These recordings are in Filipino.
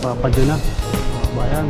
Papadyo na. Bayan.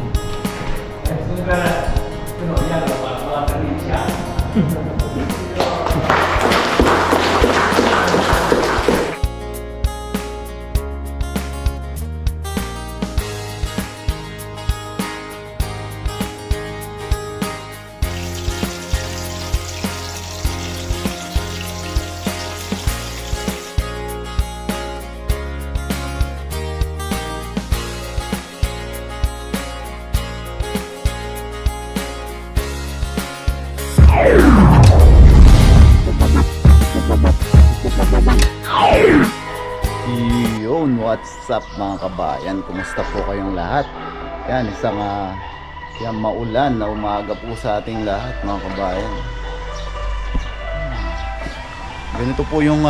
Yun, what's up mga kabayan? Kumusta po kayong lahat? Yan, isang yan, maulan na umaga po sa ating lahat mga kabayan. Ganito po yung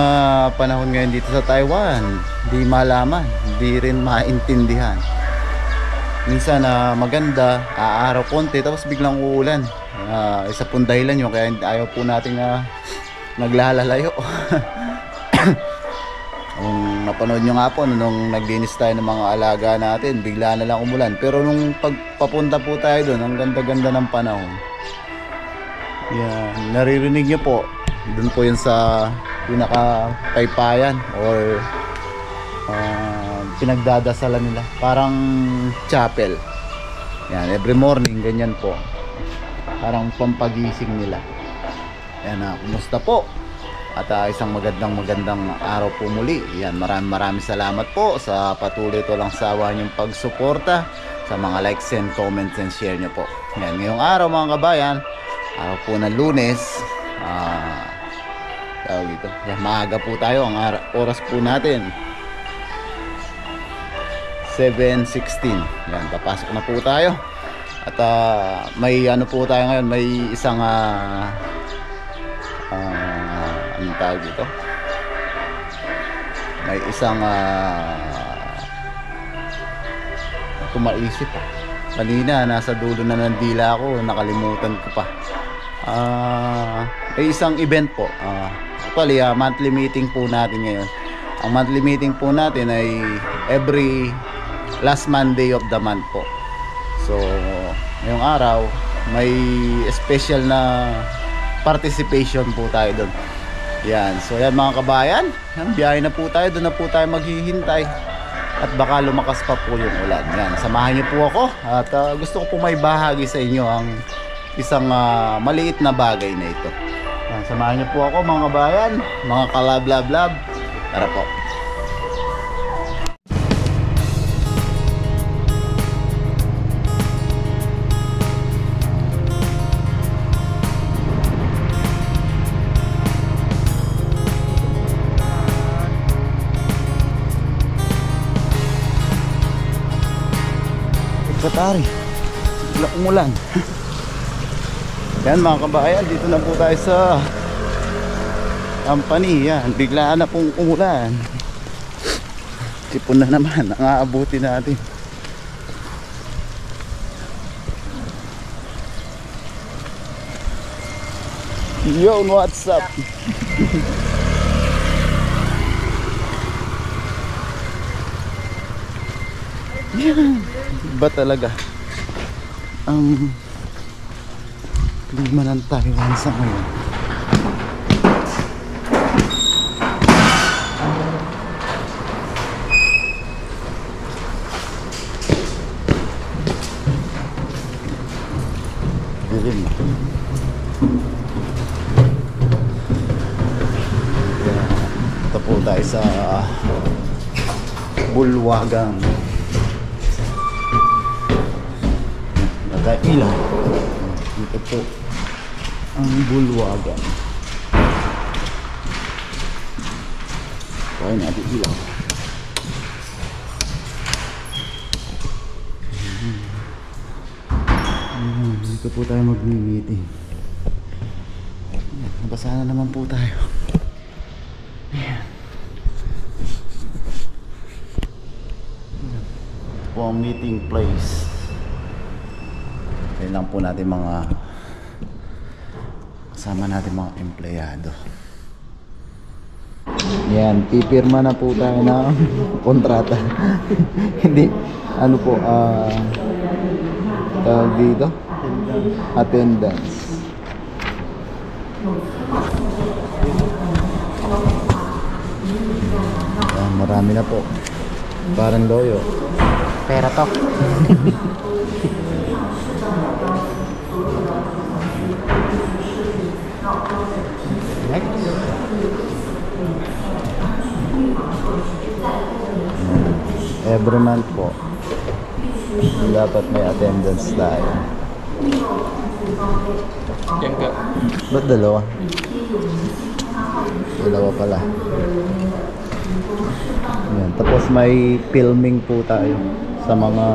panahon ngayon dito sa Taiwan. Di malaman, di rin maintindihan. Minsan maganda, aaraw konti tapos biglang uulan. Isa pong dahilan yun kaya ayaw po natin naglalalayo. Kung napanood nyo nga po nung naglinis tayo ng mga alaga natin, bigla na lang umulan. Pero nung pagpapunta po tayo doon, ang ganda-ganda ng panahon. Yan, naririnig nyo po. Doon po yun sa pinaka-paypayan or pinagdadasalan nila. Parang chapel. Yan, every morning, ganyan po. Parang pampagising nila. Yan, kumusta po? At isang magandang araw po muli. Yan, maraming salamat po sa patuloy to lang sawa niyong pagsuporta, sa mga likes and comments and share niyo po. Yan, ngayong araw mga kabayan, araw po ng Lunes, tawag dito. Yan, maaga po tayo. Ang oras po natin 7:16. Yan, papasok na po tayo. At may ano po tayo ngayon, may isang anong tawag dito? May isang kumaisip kanina, nasa dulo na ng dila ko, nakalimutan ko pa. May isang event po. Actually, monthly meeting po natin ngayon. Ang monthly meeting po natin ay every last Monday of the month po. So, ngayong araw, may special na participation po tayo doon. Yan, so yan mga kabayan, biyahe na po tayo, doon na po tayo maghihintay. At baka lumakas pa po yung ulan. Yan, samahan niyo po ako. At gusto ko po may bahagi sa inyo ang isang maliit na bagay na ito. Yan, samahan niyo po ako mga kabayan, mga kalab-lab-lab. Tara po. Katari, bigla umulan. Yan mga kabayan, dito na po tayo sa company. Yan, bigla na pong umulan. Sipon na naman ang aabuti natin. Yo, what's up? Yan, iba talaga ang klima ng Taiwan sa ngayon. Dilim. Ito po tayo sa Bulwagang Ilaw. Ito po ang Bulwagan. Kaya natin ilaw. Dito po tayo mag-meeting. Nabasa na naman po tayo. Ayan. Ito po ang meeting place. Kailan po natin mga kasama natin mga empleyado. Yan, pipirma na po tayo ng kontrata. Hindi, ano po, tawag dito? Attendance. Yan, marami na po. Parang loyo. Pera to. Next. Every month po dapat may attendance tayo. Yan ka. Ba't dalawa? Dalawa pala. Yan. Tapos may filming po tayo sa mga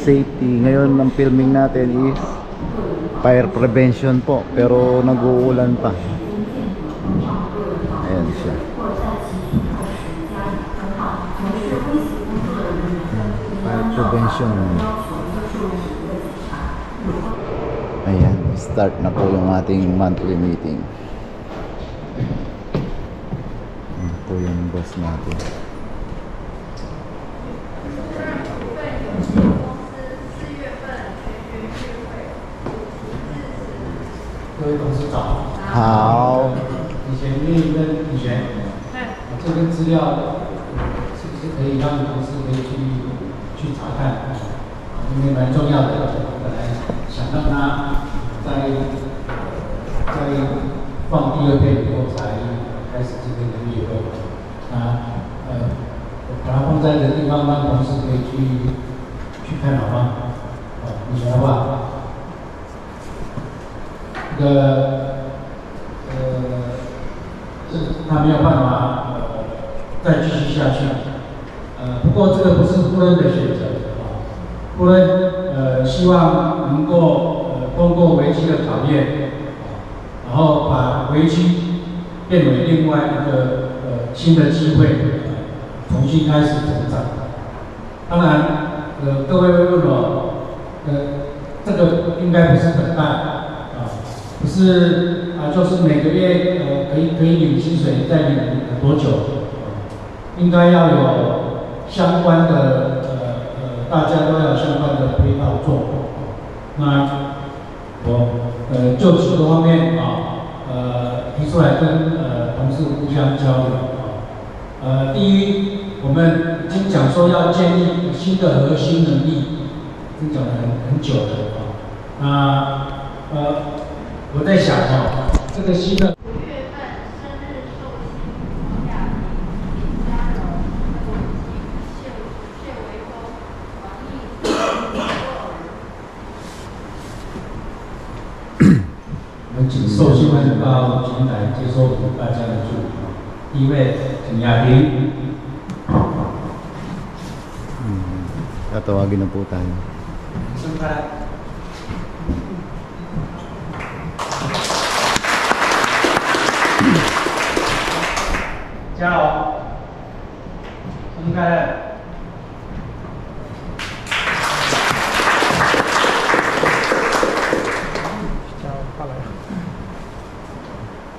safety. Ngayon ang filming natin is fire prevention po, pero nag-uulan pa. Ayan siya. Fire prevention. Ayan, start na po yung ating monthly meeting. Ayan po yung boss natin.好。以前愿意跟以前，这个资料是不是可以让同事可以去查看？因为蛮重要的。本来想让他在放第二遍以后才开始这个人力会，把它放在的地方，让同事可以去看好吗？以前的话，这个。他没有办法再继续下去。不过这个不是布伦的选择布伦希望能够通过危机的考验，然后把危机变为另外一个新的机会，重新开始成长。当然，各位会问我，这个应该不是等待不是就是每个月可以领薪水，再领多久？应该要有相关的大家都要有相关的配套做。那我就几个方面提出来跟同事互相交流。第一，我们已经讲说要建立新的核心能力，已经讲了很久了我在想这个新的。我们请受新闻到前台接受大家的祝福。第一位，请亚萍。Tatawagin na po tayo. 盛开。加油！盛开了。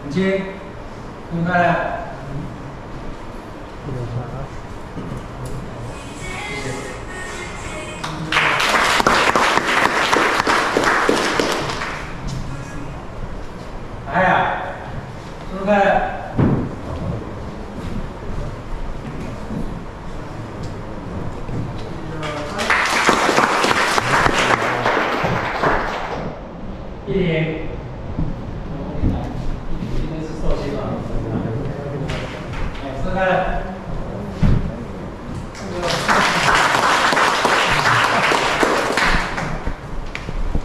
很轻，盛开了。来呀，盛开了。1-0，今天是寿星啊！盛开了。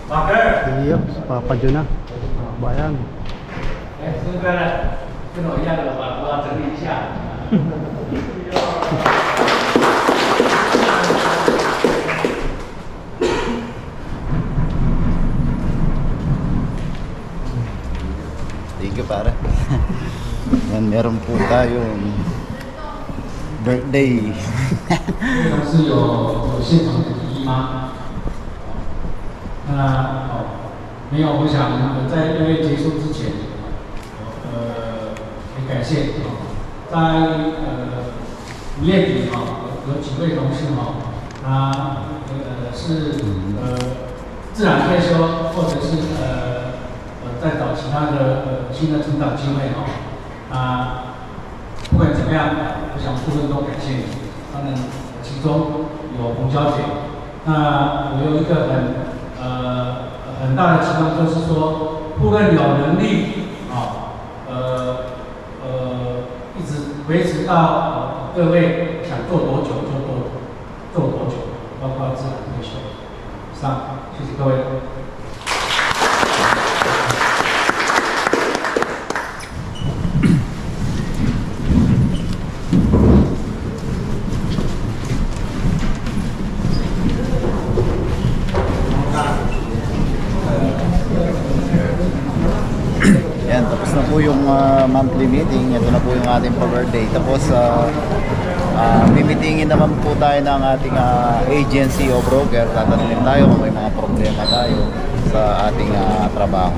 马格尔。Iya, Papa Juna. Bayan. 盛开了，跟我一样的把头发整理一下。Thank you, pare. Yan, meron po tayong birthday. 同事有现场的提议吗？没有。我想在2月结束之前，也感谢在5月底有几位同事他是自然退休，或者是再找其他的新的成长机会不管怎么样，我想部分都感谢你。当然，其中有洪小姐。那我有一个很大的期望，就是说，部分有能力一直维持到各位想做多久就做多久，包括自然退休。上，谢谢各位。Yan, tapos na po yung monthly meeting. Ito na po yung ating pa-birthday. Tapos, mimitingin naman po tayo ng ating agency o broker. Tatanungin tayo kung may mga problema tayo sa ating trabaho.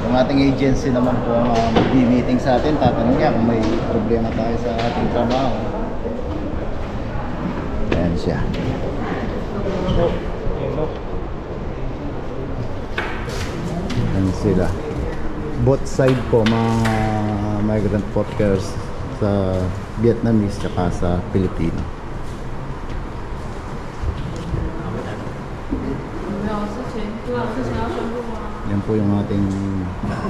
Yung ating agency naman po ang mag-meeting sa atin. Tatanungin niya kung may problema tayo sa ating trabaho. Ayan siya. Yan sila. Both side po mga migrant workers sa Vietnamese tsaka sa Pilipino. Yan po yung ating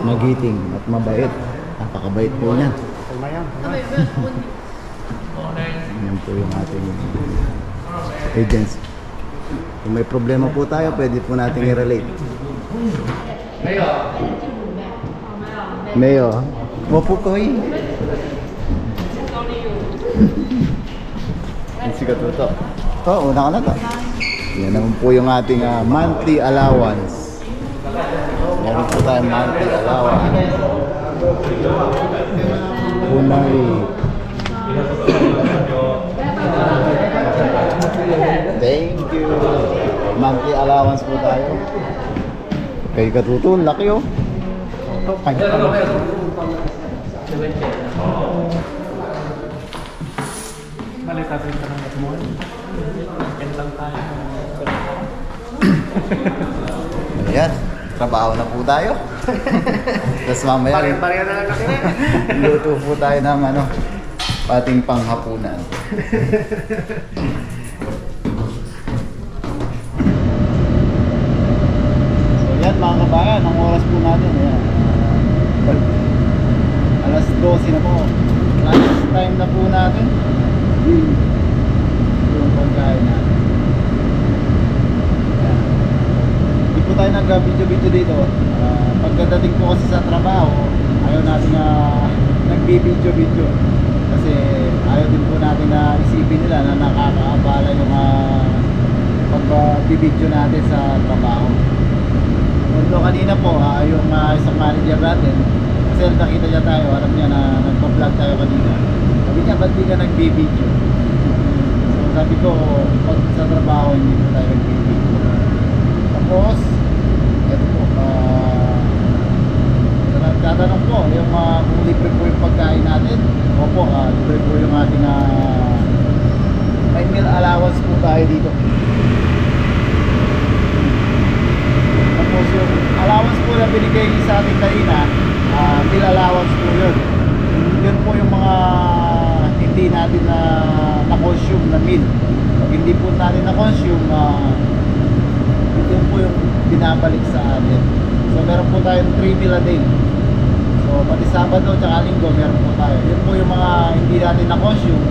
magiting at mabait. Napakabait po niyan. Yan po yung ating agency. Kung may problema po tayo, pwede po natin i-relate. Mayo. Wapo ko eh. Sikat mo to. Una ka na to. Yan naman po yung ating monthly allowance. Yan po tayo monthly allowance. Unari. Thank you. Monthly allowance po tayo. Kay Katuto, laki oh. Malitasin ka ng mo. Yan lang tayo. Ayan, trabaho na po tayo. Tapos mamaya Pare-pareho na lang kami. luto po tayo ng ating panghapunan. Yan mga kabayan, ang oras po natin alas 12 na po. Lunch time na po natin. Yung pagkain natin. Hindi po tayo nag-video dito. Pagkadating po kasi sa trabaho, ayaw natin nag-video kasi ayaw din po natin na isipin nila na nakakaabala yung pag-video natin sa trabaho. Although kanina po, yung isang manager natin, kasi nakita niya tayo, alam niya na nagpa-vlog tayo kanina. Sabi niya, ba't di ka nag-video? So sabi ko, pag sa trabaho, hindi po tayo nag-video. Tapos, eto po, tatanong po, yung kung libre po yung pagkain natin. Opo, libre po yung ating may meal allowance po tayo dito. Tapos yung allowance po na binigay sa ating kanina, meal allowance po yun. Yun po yung mga hindi natin na-consume na meal. Pag hindi po natin na-consume, yun po yung binabalik sa atin. So meron po tayong 3 meal a day. So pati Sabado at Linggo meron po tayo. Yun po yung mga hindi natin na-consume,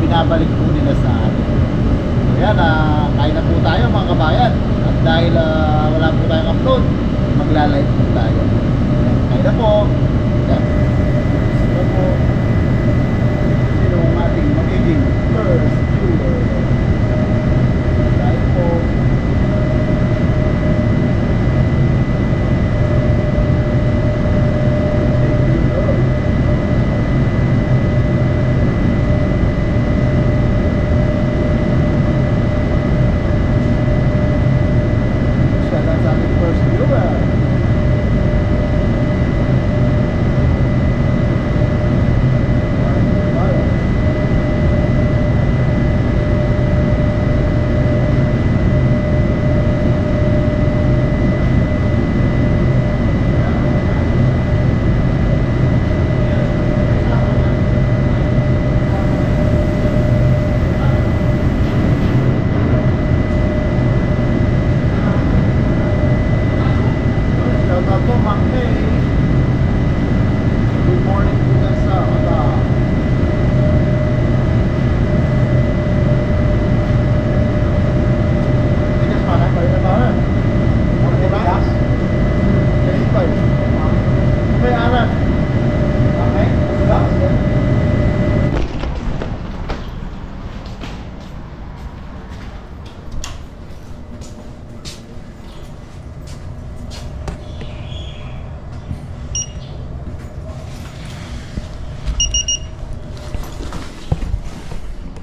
binabalik po nila sa atin. So yan, kain na po tayo mga kabayan. At dahil wala po tayong upload, magla-live po tayo. Kain na po. Yan. Sino po? Sino ang ating magiging first viewer? Kain po.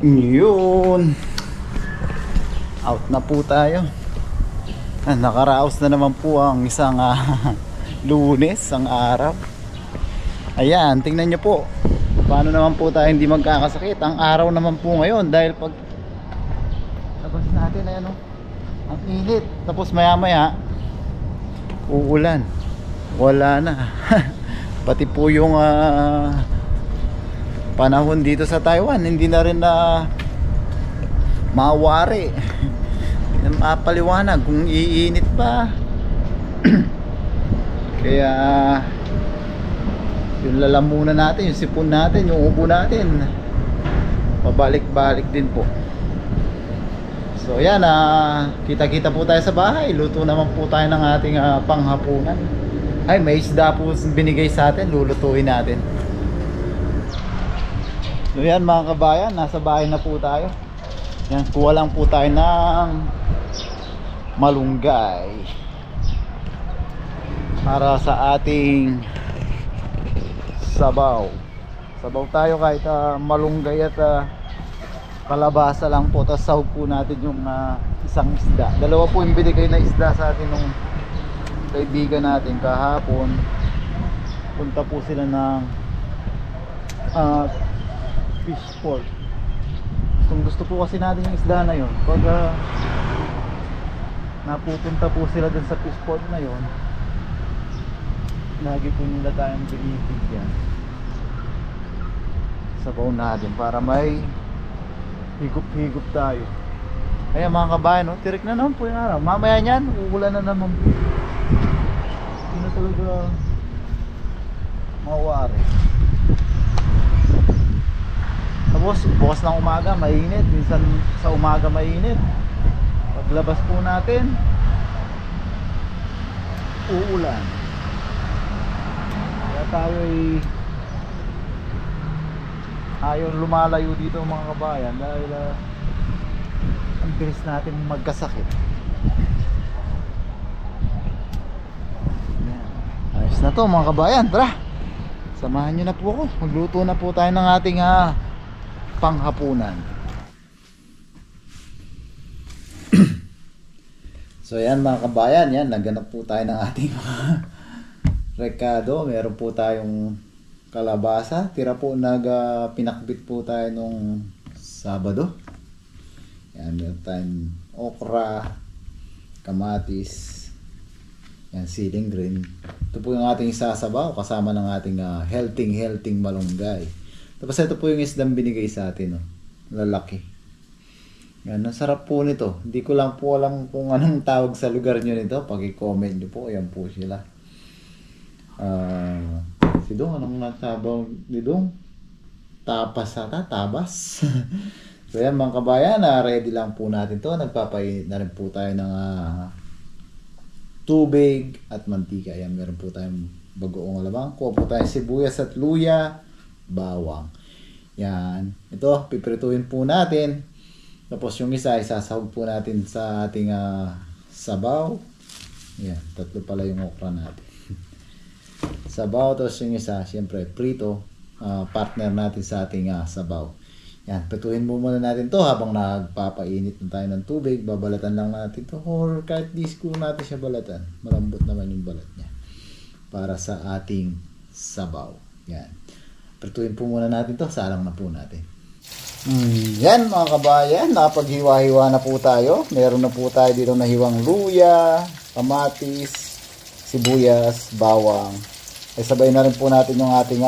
Yun. Out na po tayo. Nakaraos na naman po ang isang Lunes, ang araw. Ayan, tingnan nyo po. Paano naman po tayo hindi magkakasakit. Ang araw naman po ngayon dahil pag labas natin, ayan o, ang init. Tapos maya maya uulan. Wala na. Pati po yung panahon dito sa Taiwan hindi na rin na mawari. Hindi na mapaliwanag kung iinit pa. Kaya yung lalamunan natin, yung sipon natin, yung ubo natin, pabalik-balik din po. So yan, kita-kita po tayo sa bahay. Luto naman po tayo ng ating panghapunan. Ay, may isda po binigay sa atin, lulutuin natin. So yan mga kabayan, nasa bahay na po tayo. Yan, kuha lang po tayo ng malunggay para sa ating sabaw. Sabaw tayo kahit malunggay at kalabasa lang po. Tapos sahog po natin yung isang isda. Dalawa po yung binigay na isda sa atin nung kaibigan natin kahapon. Punta po sila ng fish port. Gusto po kasi natin yung isda na yun. Pag napupunta po sila dun sa fish port na yun, lagi po nila tayong binibigyan sabaw natin para may higup-higup tayo. Ayan mga kabayan, no? Tirik na naman po yung araw. Mamaya nyan, uulan na naman. Hindi na talaga mawari. Tapos bukas ng umaga mainit, minsan sa umaga mainit. Paglabas po natin uulan. Kaya tayo ayaw lumalayo dito mga kabayan dahil ang bilis natin magkasakit. Ayos na to mga kabayan. Tara, samahan nyo na po ako. Magluto na po tayo ng ating panghapunan. So yan mga kabayan, yan, nagganap po tayo ng ating rekado. Meron po tayong kalabasa. Tira po pinakbit po tayo nung Sabado. Yan, meron tayong okra, kamatis, yan, siling green. Ito po yung ating sasabaw kasama ng ating healthy malunggay. Tapos ito po yung isdang binigay sa atin, no? Lalaki. Yan, ang sarap po nito. Hindi ko lang po alam kung anong tawag sa lugar nyo nito. Pag-i-comment nyo po, ayan po sila. Si Dong, anong nasabaw ni Dong? Tapas ata, tabas. So yan mga kabayan, ready lang po natin to. Nagpapainit na rin po tayo ng tubig at mantika. Ayan, meron po tayong bagoong alamang. Kuha po tayong sibuyas at luya, bawang. Yan. Ito, piprituhin po natin. Tapos yung isa, isasahog po natin sa ating sabaw. Yan, tatlo pala yung okra natin. Sabaw, tapos yung isa, siyempre, prito. Partner natin sa ating sabaw. Yan, prituhin mo muna natin to habang nagpapainit na tayo ng tubig. Babalatan lang natin to or kahit di screw natin siya balatan. Malambot naman yung balat niya. Para sa ating sabaw. Yan. Prituhin po muna natin to. Salang na po natin. Yan mga kabayan. Nakapaghiwa-hiwa na po tayo. Meron na po tayo dito na hiwang luya, kamatis, sibuyas, bawang. Ay sabay na rin po natin yung ating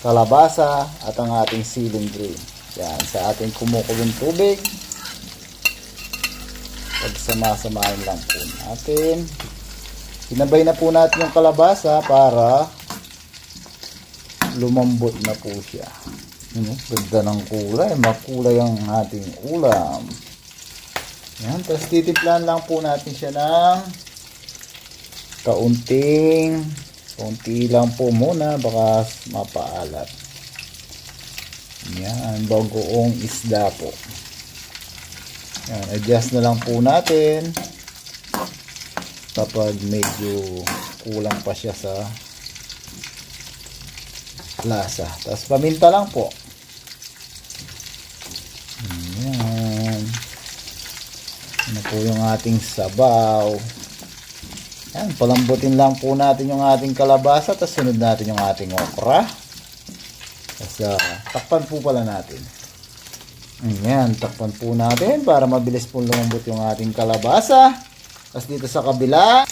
kalabasa at ang ating siling green. Yan, sa ating kumukulong tubig. Pagsama-samahin lang po natin. Sinabay na po natin yung kalabasa para lumambot na po siya. Ganda ng kulay. Makulay ang ating ulam. Yan, tapos titimplahan lang po natin siya ng konti lang po muna, baka mapaalat. Yan, bagoong isda po. Yan, adjust na lang po natin kapag medyo kulang pa siya sa lasa. Tapos paminta lang po. po yung ating sabaw. Yan, palambutin lang po natin yung ating kalabasa, tapos sunod natin yung ating okra. Tapos takpan po pala natin. Ayan, takpan po natin para mabilis po lumambot yung ating kalabasa. Tapos dito sa kabila,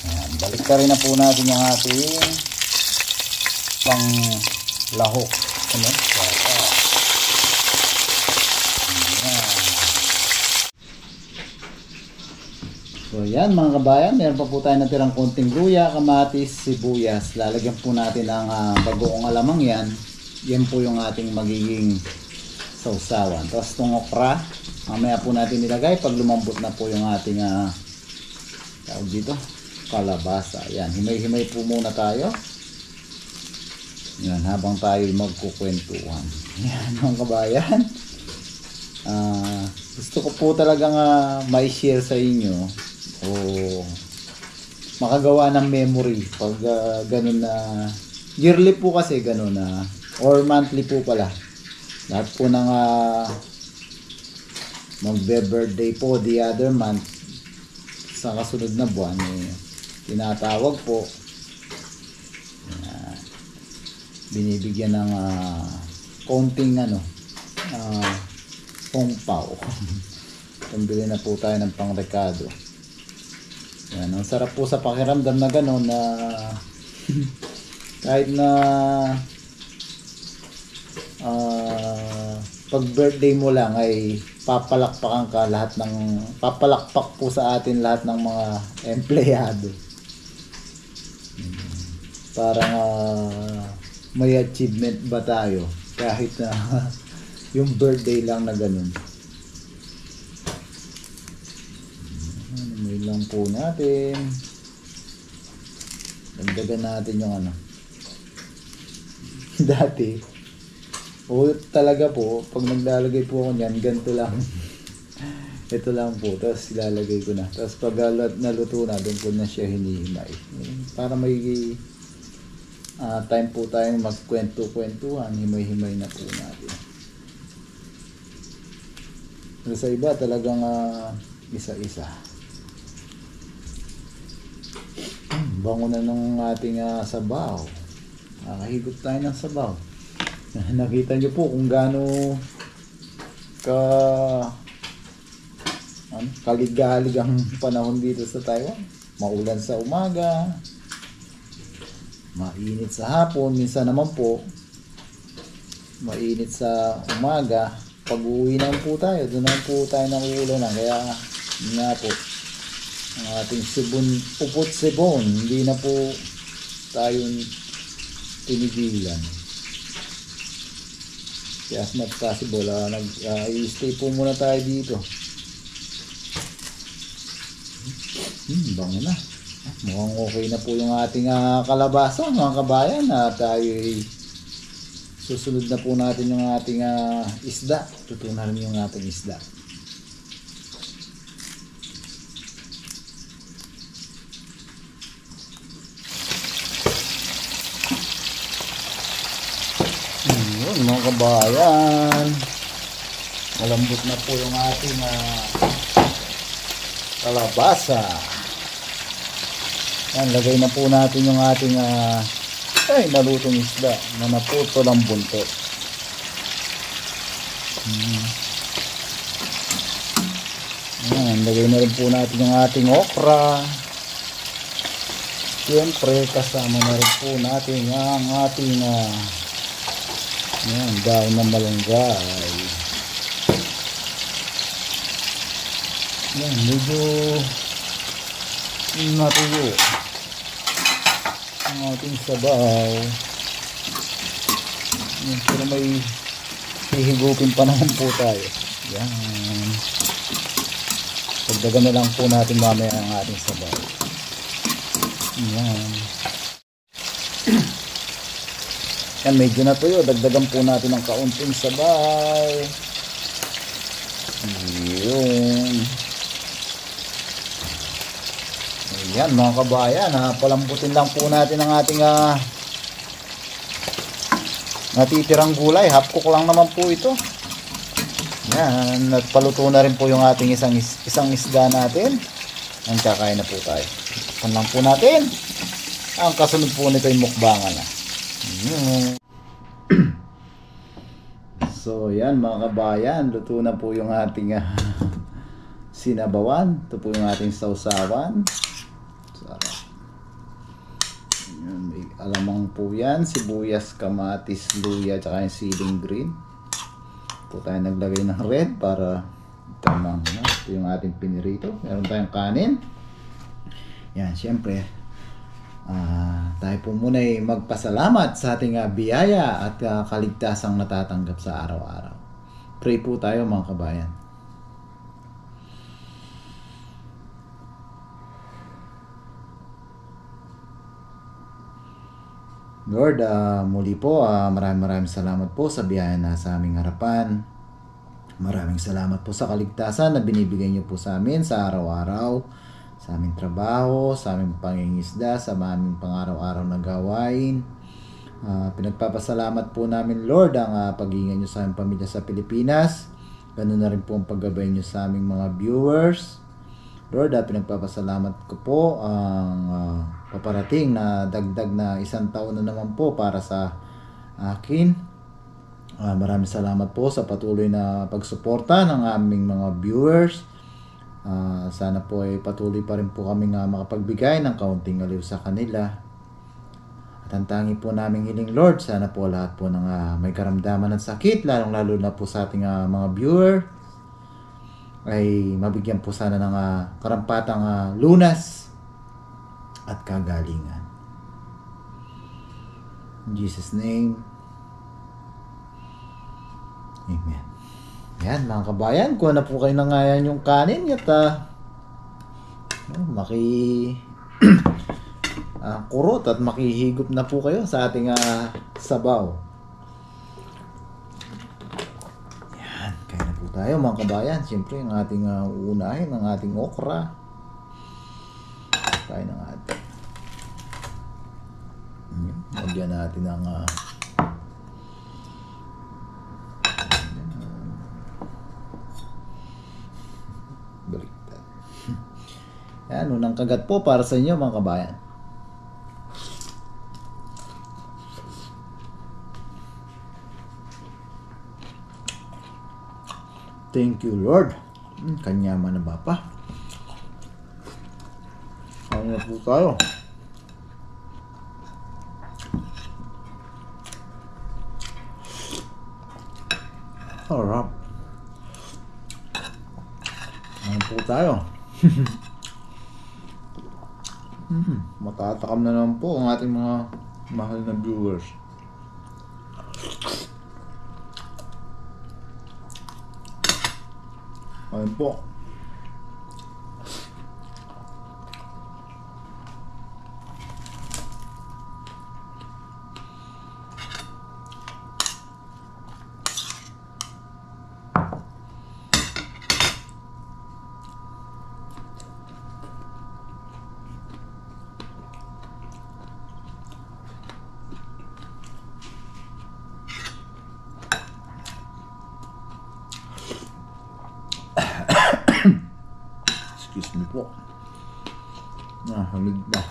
ayan, balik ka rin na po natin yung ating pang lahok. Ano? So yan mga kabayan, meron pa po tayo natirang konting luya, kamatis, sibuyas. Lalagyan po natin ang bagoong alamang yan. Yan po yung ating magiging sausawan. Tapos itong okra, mamaya po natin nilagay pag lumambot na po yung ating tawag dito, kalabasa. Yan, himay-himay po muna tayo. Yan, habang tayo magkukwentuhan. Yan mga kabayan. Gusto ko po talagang ma-share sa inyo o makagawa ng memory pag ganun na yearly po kasi ganun na or monthly po pala. Lahat po ng magbe-birthday po the other month sa kasunod na buwan tinatawag po, binibigyan ng konting pongpaw. Pambili na po tayo ng pangrekado. Yan, ang sarap po sa pakiramdam na gano'n na kahit na pag birthday mo lang ay papalakpakan ka papalakpak po sa atin lahat ng mga empleyado. Parang may achievement ba tayo kahit na yung birthday lang na ganun. May lang po natin. Dagdagan natin yung dati talaga po pag naglalagay po ako niyan ganito lang. Ito lang po, tapos ilalagay ko na, tapos pag naluto na doon po na siya hinihimay para may time po tayong magkwento-kwentuhan. Himay-himay na po natin. Pero sa iba talagang isa-isa. Bango na ng ating sabaw. Nakahigot tayo ng sabaw. Nakita nyo po kung gaano kaligalig ang panahon dito sa Taiwan. Maulan sa umaga, mainit sa hapon, minsan naman po mainit sa umaga. Pag uwi naman po tayo, doon naman po tayo nanguulan na. Kaya nga po ang ating upot sibon, hindi na po tayo tinigilan. Kaya as much possible i-stay po muna tayo dito. Bango na. Mukhang okay na po yung ating kalabasa mga kabayan. Tayo susunod na po natin yung ating isda. Tutunan rin yung ating isda. Yun mga kabayan, malambot na po yung ating kalabasa. Yan, lagay na po natin yung ating nalutong isda na naputo ng buntot. Yan, lagay na rin po natin yung ating okra. Siyempre kasama na rin po natin ang ating daon ng malunggay. Yan, medyo natuyo ang ating sabaw. Yan, pero may hihigupin pa naman po tayo. Yan, pagdagan na lang po natin mamaya ang ating sabaw. Yan. Yan, medyo natuyo. Dagdagan po natin ng kaunting sabaw. Yun. Ayan mga kabayan, palambutin lang po natin ang ating natitirang gulay. Half cook lang naman po ito. Yan, nagpaluto na rin po yung ating isang isda natin. Ang kakain na po tayo. Kan lang po natin. Ang kasunod po nito ay mukbangan na. So yan mga kabayan, luto na po yung ating sinabawan. Ito po yung ating sausawan. Sarap. Yan, may alamang po yan, sibuyas, kamatis, luya, tsaka yung siling green. Po tayo naglagay ng red para tamang, ito yung ating pinirito. Meron tayong kanin. Yan, syempre tayo po muna ay magpasalamat sa ating biyaya at kaligtasang natatanggap sa araw-araw. Pray po tayo mga kabayan. Lord, muli po, maraming salamat po sa biyaya na sa aming harapan. Maraming salamat po sa kaligtasan na binibigay niyo po sa amin sa araw-araw, sa aming trabaho, sa aming pangingisda, sa aming pang-araw-araw na gawain. Pinagpapasalamat po namin, Lord, ang pag-iingat niyo sa aming pamilya sa Pilipinas. Ganun na rin po ang paggabay niyo sa aming mga viewers. Lord, pinagpapasalamat ko po ang paparating na dagdag na 1 taon na naman po para sa akin. Maraming salamat po sa patuloy na pagsuporta ng aming mga viewers. Sana po ay patuloy pa rin po kami makapagbigay ng kaunting aliw sa kanila. At ang tangi po naming hiling, Lord, sana po lahat po ng may karamdaman ng sakit, lalong-lalo na po sa ating mga viewer, ay mabigyan po sana ng karampatang lunas at kagalingan. In Jesus' name, Amen. Yan mga kabayan, kuha na po kayo ng yung kanin at kurot at makihigop na po kayo sa ating sabaw. Yan, kaya na po tayo mga kabayan. Siyempre, ang ating uunahin, ang ating okra. Tayo ng ating. Lagyan natin ang baliktad. Yan, unang kagat po para sa inyo mga kabayan. Thank you, Lord. Kanyaman na ba pa? Ano na po tayo? Harap. Ano po tayo? Matatakam na naman po ang ating mga mahal na viewers. Ayun po. Excuse me po. Hamig na.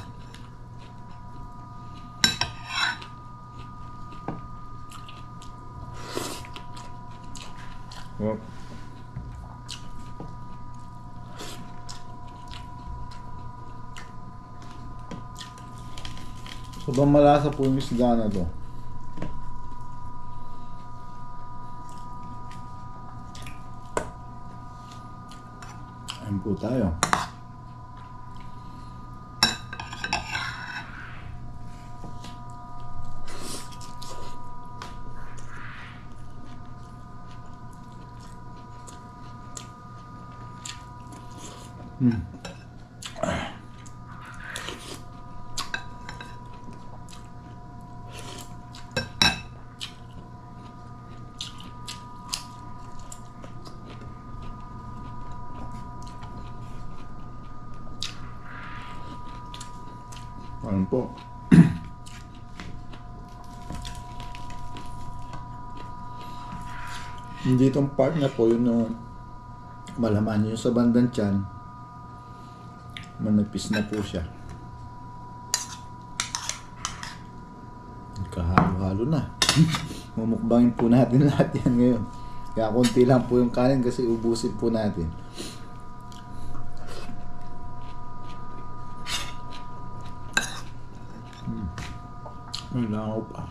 Well. Sobrang malasa po yung isda na to. Ayun po tayo. Ayun po. Hindi itong part na po, yun yung malaman nyo sa bandang tiyan, manipis na po siya. Kahalo-halo na. Mumukbangin po natin lahat yan ngayon. Kaya konti lang po yung kanin kasi ubusin po natin. May langaw pa.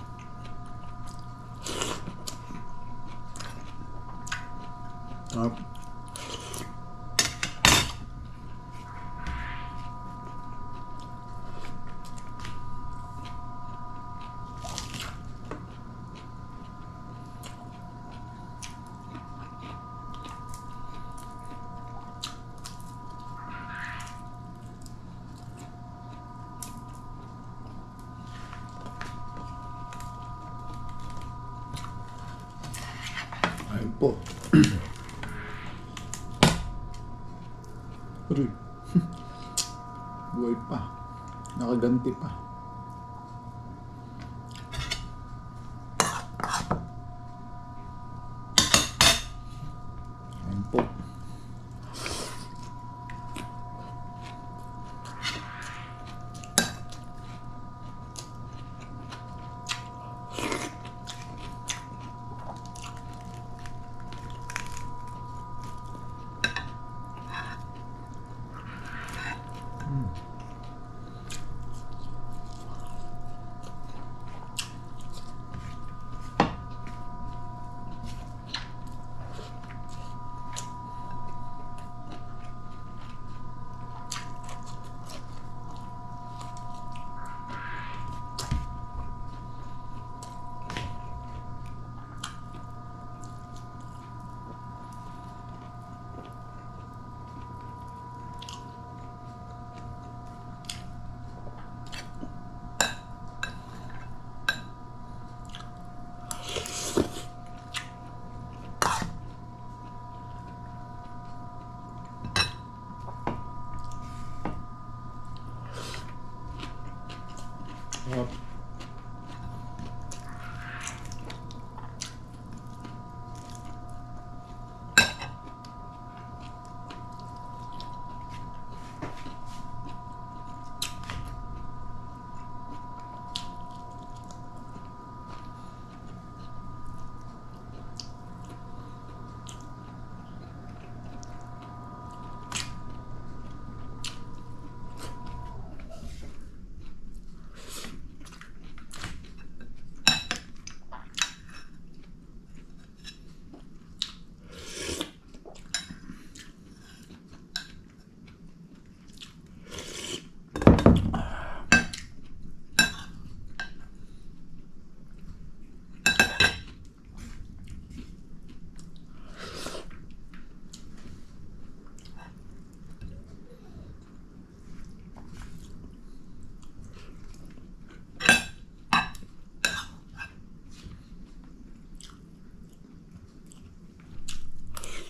Ayun po. Uy. Buhay pa. Nakaganti pa. Ayun po.